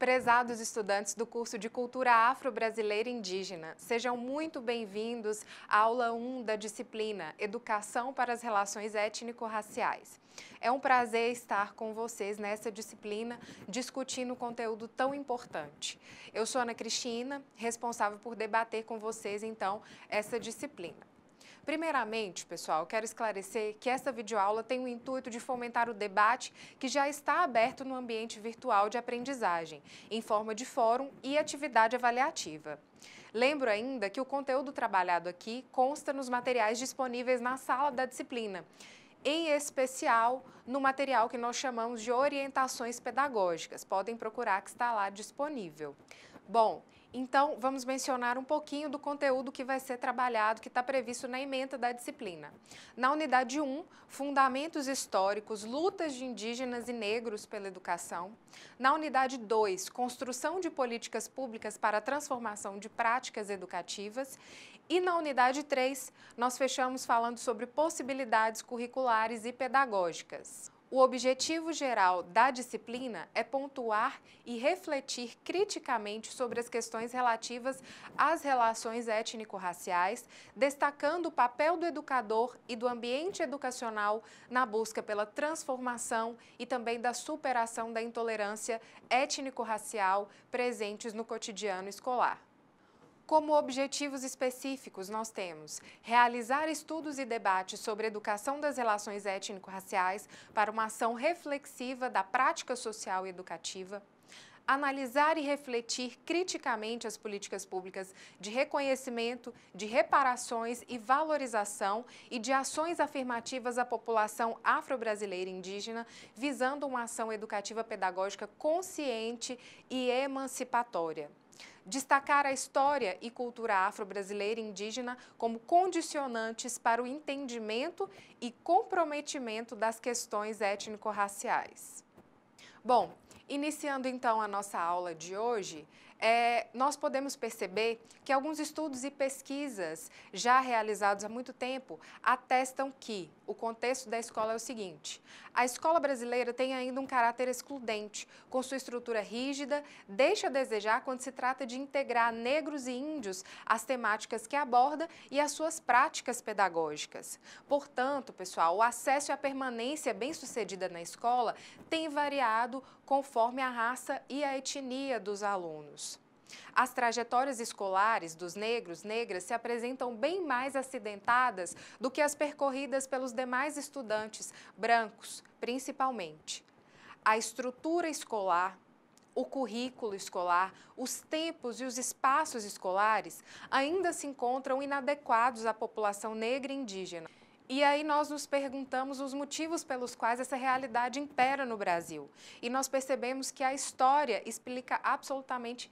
Prezados estudantes do curso de Cultura Afro-Brasileira e Indígena, sejam muito bem-vindos à aula 1 da disciplina Educação para as Relações Étnico-Raciais. É um prazer estar com vocês nessa disciplina, discutindo um conteúdo tão importante. Eu sou Ana Cristina, responsável por debater com vocês, então, essa disciplina. Primeiramente, pessoal, eu quero esclarecer que essa videoaula tem o intuito de fomentar o debate que já está aberto no ambiente virtual de aprendizagem, em forma de fórum e atividade avaliativa. Lembro ainda que o conteúdo trabalhado aqui consta nos materiais disponíveis na sala da disciplina, em especial no material que nós chamamos de orientações pedagógicas. Podem procurar que está lá disponível. Bom, então vamos mencionar um pouquinho do conteúdo que vai ser trabalhado, que está previsto na ementa da disciplina. Na unidade 1, Fundamentos Históricos, Lutas de Indígenas e Negros pela Educação. Na unidade 2, Construção de Políticas Públicas para a Transformação de Práticas Educativas. E na unidade 3, nós fechamos falando sobre possibilidades curriculares e pedagógicas. O objetivo geral da disciplina é pontuar e refletir criticamente sobre as questões relativas às relações étnico-raciais, destacando o papel do educador e do ambiente educacional na busca pela transformação e também da superação da intolerância étnico-racial presentes no cotidiano escolar. Como objetivos específicos, nós temos realizar estudos e debates sobre a educação das relações étnico-raciais para uma ação reflexiva da prática social e educativa, analisar e refletir criticamente as políticas públicas de reconhecimento, de reparações e valorização e de ações afirmativas à população afro-brasileira e indígena, visando uma ação educativa pedagógica consciente e emancipatória. Destacar a história e cultura afro-brasileira e indígena como condicionantes para o entendimento e comprometimento das questões étnico-raciais. Bom, iniciando então a nossa aula de hoje, nós podemos perceber que alguns estudos e pesquisas já realizados há muito tempo atestam que o contexto da escola é o seguinte: a escola brasileira tem ainda um caráter excludente, com sua estrutura rígida, deixa a desejar quando se trata de integrar negros e índios às temáticas que aborda e às suas práticas pedagógicas. Portanto, pessoal, o acesso e a permanência bem-sucedida na escola tem variado conforme a raça e a etnia dos alunos. As trajetórias escolares dos negros, negras, se apresentam bem mais acidentadas do que as percorridas pelos demais estudantes, brancos, principalmente. A estrutura escolar, o currículo escolar, os tempos e os espaços escolares ainda se encontram inadequados à população negra e indígena. E aí nós nos perguntamos os motivos pelos quais essa realidade impera no Brasil. E nós percebemos que a história explica absolutamente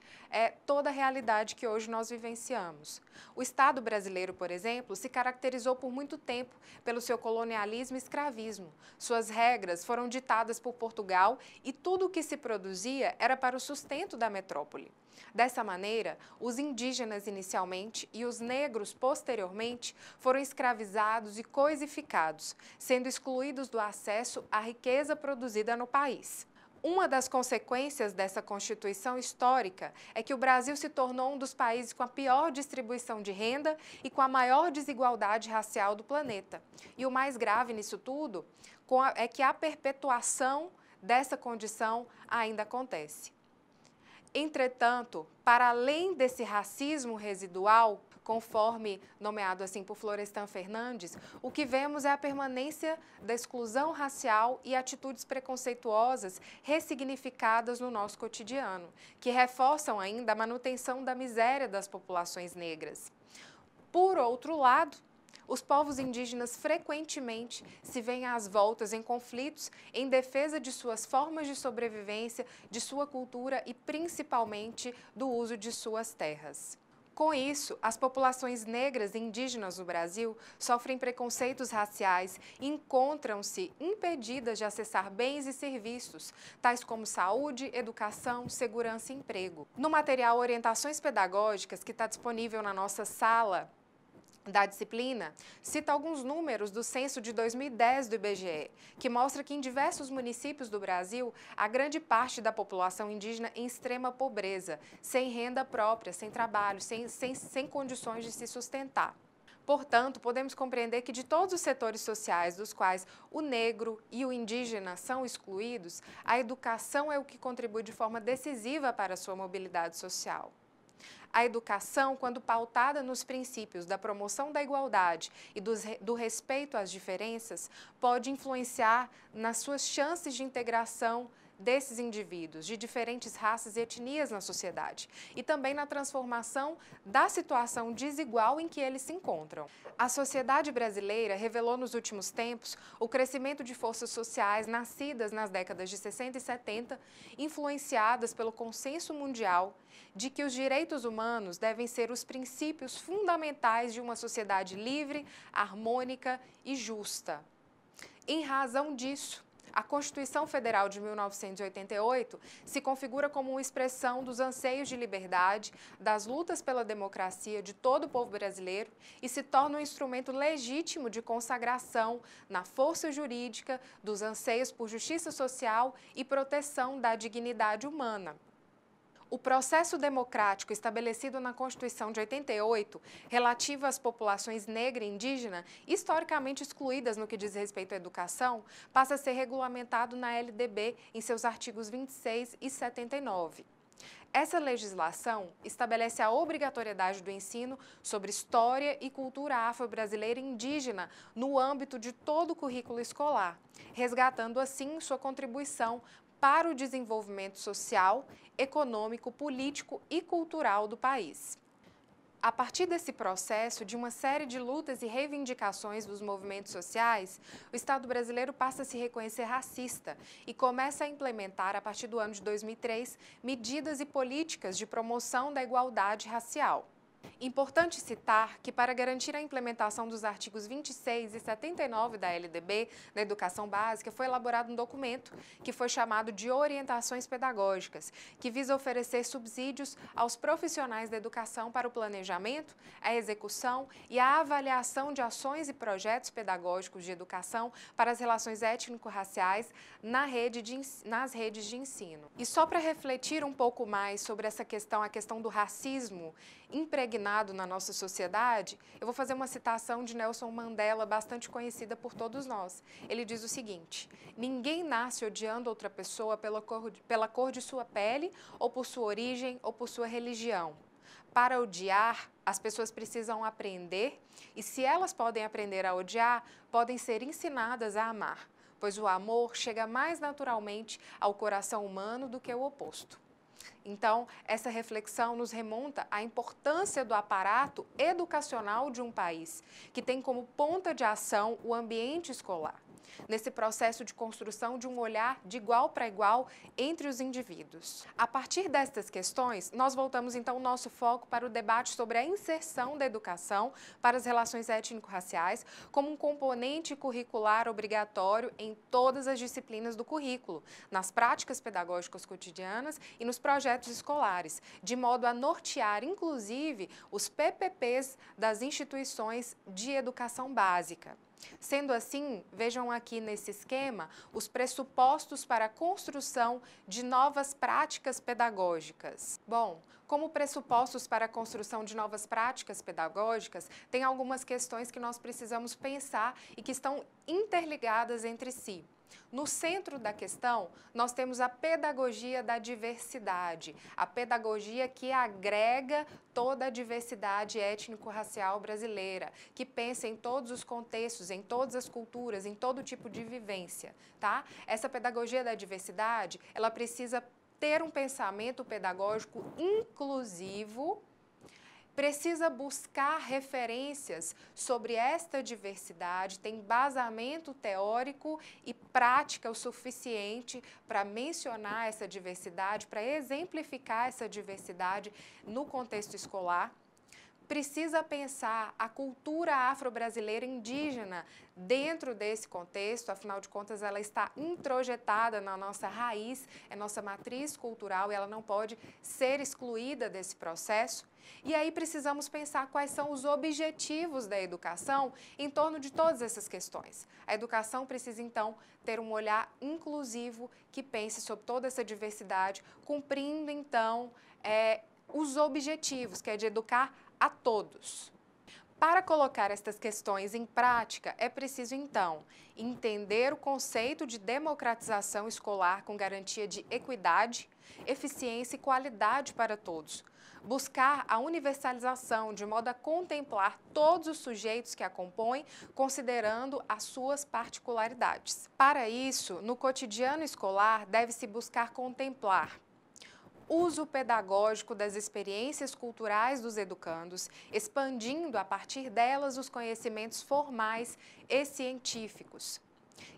toda a realidade que hoje nós vivenciamos. O Estado brasileiro, por exemplo, se caracterizou por muito tempo pelo seu colonialismo e escravismo. Suas regras foram ditadas por Portugal e tudo o que se produzia era para o sustento da metrópole. Dessa maneira, os indígenas inicialmente e os negros posteriormente foram escravizados e coisificados, sendo excluídos do acesso à riqueza produzida no país. Uma das consequências dessa constituição histórica é que o Brasil se tornou um dos países com a pior distribuição de renda e com a maior desigualdade racial do planeta. E o mais grave nisso tudo é que a perpetuação dessa condição ainda acontece. Entretanto, para além desse racismo residual, conforme nomeado assim por Florestan Fernandes, o que vemos é a permanência da exclusão racial e atitudes preconceituosas ressignificadas no nosso cotidiano, que reforçam ainda a manutenção da miséria das populações negras. Por outro lado, os povos indígenas frequentemente se veem às voltas em conflitos em defesa de suas formas de sobrevivência, de sua cultura e principalmente do uso de suas terras. Com isso, as populações negras e indígenas no Brasil sofrem preconceitos raciais e encontram-se impedidas de acessar bens e serviços, tais como saúde, educação, segurança e emprego. No material Orientações Pedagógicas, que está disponível na nossa sala da disciplina, cita alguns números do censo de 2010 do IBGE, que mostra que em diversos municípios do Brasil, a grande parte da população indígena em extrema pobreza, sem renda própria, sem trabalho, sem condições de se sustentar. Portanto, podemos compreender que de todos os setores sociais dos quais o negro e o indígena são excluídos, a educação é o que contribui de forma decisiva para a sua mobilidade social. A educação, quando pautada nos princípios da promoção da igualdade e do respeito às diferenças, pode influenciar nas suas chances de integração desses indivíduos de diferentes raças e etnias na sociedade e também na transformação da situação desigual em que eles se encontram. A sociedade brasileira revelou nos últimos tempos o crescimento de forças sociais nascidas nas décadas de 60 e 70, influenciadas pelo consenso mundial de que os direitos humanos devem ser os princípios fundamentais de uma sociedade livre, harmônica e justa. Em razão disso, a Constituição Federal de 1988 se configura como uma expressão dos anseios de liberdade, das lutas pela democracia de todo o povo brasileiro e se torna um instrumento legítimo de consagração na força jurídica dos anseios por justiça social e proteção da dignidade humana. O processo democrático estabelecido na Constituição de 88, relativo às populações negra e indígena, historicamente excluídas no que diz respeito à educação, passa a ser regulamentado na LDB em seus artigos 26 e 79. Essa legislação estabelece a obrigatoriedade do ensino sobre história e cultura afro-brasileira e indígena no âmbito de todo o currículo escolar, resgatando assim sua contribuição para o desenvolvimento social, econômico, político e cultural do país. A partir desse processo, de uma série de lutas e reivindicações dos movimentos sociais, o Estado brasileiro passa a se reconhecer racista e começa a implementar, a partir do ano de 2003, medidas e políticas de promoção da igualdade racial. Importante citar que, para garantir a implementação dos artigos 26 e 79 da LDB, na educação básica, foi elaborado um documento que foi chamado de Orientações Pedagógicas, que visa oferecer subsídios aos profissionais da educação para o planejamento, a execução e a avaliação de ações e projetos pedagógicos de educação para as relações étnico-raciais nas redes de ensino. E só para refletir um pouco mais sobre essa questão, a questão do racismo impregnado na nossa sociedade, eu vou fazer uma citação de Nelson Mandela, bastante conhecida por todos nós. Ele diz o seguinte: ninguém nasce odiando outra pessoa pela cor de sua pele, ou por sua origem, ou por sua religião. Para odiar, as pessoas precisam aprender, e se elas podem aprender a odiar, podem ser ensinadas a amar, pois o amor chega mais naturalmente ao coração humano do que o oposto. Então, essa reflexão nos remonta à importância do aparato educacional de um país, que tem como ponta de ação o ambiente escolar, nesse processo de construção de um olhar de igual para igual entre os indivíduos. A partir destas questões, nós voltamos então o nosso foco para o debate sobre a inserção da educação para as relações étnico-raciais como um componente curricular obrigatório em todas as disciplinas do currículo, nas práticas pedagógicas cotidianas e nos projetos escolares, de modo a nortear, inclusive, os PPPs das instituições de educação básica. Sendo assim, vejam aqui nesse esquema os pressupostos para a construção de novas práticas pedagógicas. Bom, como pressupostos para a construção de novas práticas pedagógicas, tem algumas questões que nós precisamos pensar e que estão interligadas entre si. No centro da questão, nós temos a pedagogia da diversidade, a pedagogia que agrega toda a diversidade étnico-racial brasileira, que pensa em todos os contextos, em todas as culturas, em todo tipo de vivência, tá? Essa pedagogia da diversidade, ela precisa ter um pensamento pedagógico inclusivo, precisa buscar referências sobre esta diversidade, tem embasamento teórico e prática o suficiente para mencionar essa diversidade, para exemplificar essa diversidade no contexto escolar. precisa pensar a cultura afro-brasileira indígena dentro desse contexto, afinal de contas ela está introjetada na nossa raiz, é nossa matriz cultural e ela não pode ser excluída desse processo. E aí precisamos pensar quais são os objetivos da educação em torno de todas essas questões. A educação precisa, então, ter um olhar inclusivo que pense sobre toda essa diversidade, cumprindo, então, os objetivos, que é de educar a todos. Para colocar estas questões em prática, é preciso, então, entender o conceito de democratização escolar com garantia de equidade, eficiência e qualidade para todos. Buscar a universalização de modo a contemplar todos os sujeitos que a compõem, considerando as suas particularidades. Para isso, no cotidiano escolar, deve-se buscar contemplar uso pedagógico das experiências culturais dos educandos, expandindo a partir delas os conhecimentos formais e científicos.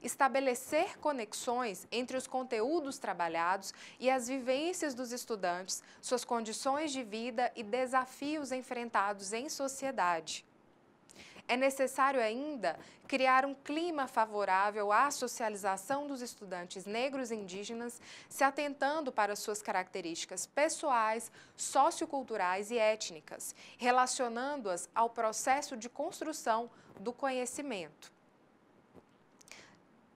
Estabelecer conexões entre os conteúdos trabalhados e as vivências dos estudantes, suas condições de vida e desafios enfrentados em sociedade. É necessário ainda criar um clima favorável à socialização dos estudantes negros e indígenas, se atentando para suas características pessoais, socioculturais e étnicas, relacionando-as ao processo de construção do conhecimento.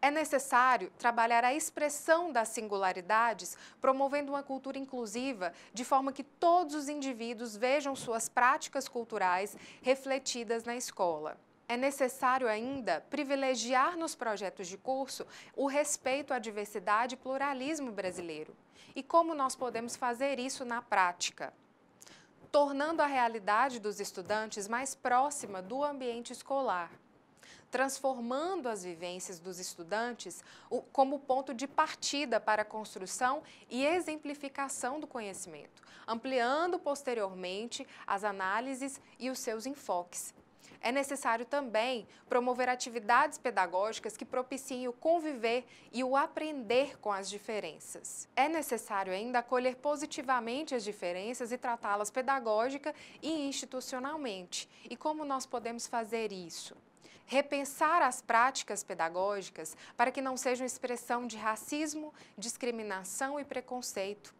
É necessário trabalhar a expressão das singularidades, promovendo uma cultura inclusiva, de forma que todos os indivíduos vejam suas práticas culturais refletidas na escola. É necessário ainda privilegiar nos projetos de curso o respeito à diversidade e pluralismo brasileiro. E como nós podemos fazer isso na prática? Tornando a realidade dos estudantes mais próxima do ambiente escolar, transformando as vivências dos estudantes como ponto de partida para a construção e exemplificação do conhecimento, ampliando posteriormente as análises e os seus enfoques. É necessário também promover atividades pedagógicas que propiciem o conviver e o aprender com as diferenças. É necessário ainda acolher positivamente as diferenças e tratá-las pedagógica e institucionalmente. E como nós podemos fazer isso? Repensar as práticas pedagógicas para que não sejam expressão de racismo, discriminação e preconceito.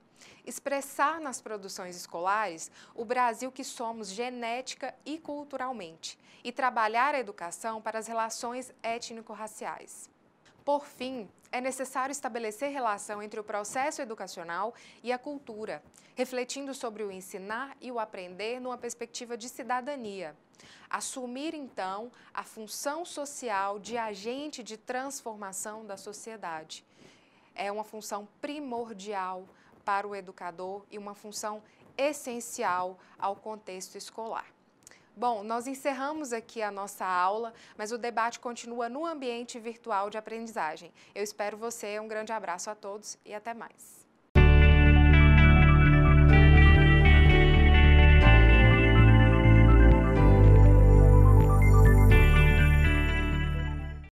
Expressar nas produções escolares o Brasil que somos genética e culturalmente e trabalhar a educação para as relações étnico-raciais. Por fim, é necessário estabelecer relação entre o processo educacional e a cultura, refletindo sobre o ensinar e o aprender numa perspectiva de cidadania. Assumir, então, a função social de agente de transformação da sociedade. É uma função primordial para o educador e uma função essencial ao contexto escolar. Bom, nós encerramos aqui a nossa aula, mas o debate continua no ambiente virtual de aprendizagem. Eu espero você, um grande abraço a todos e até mais.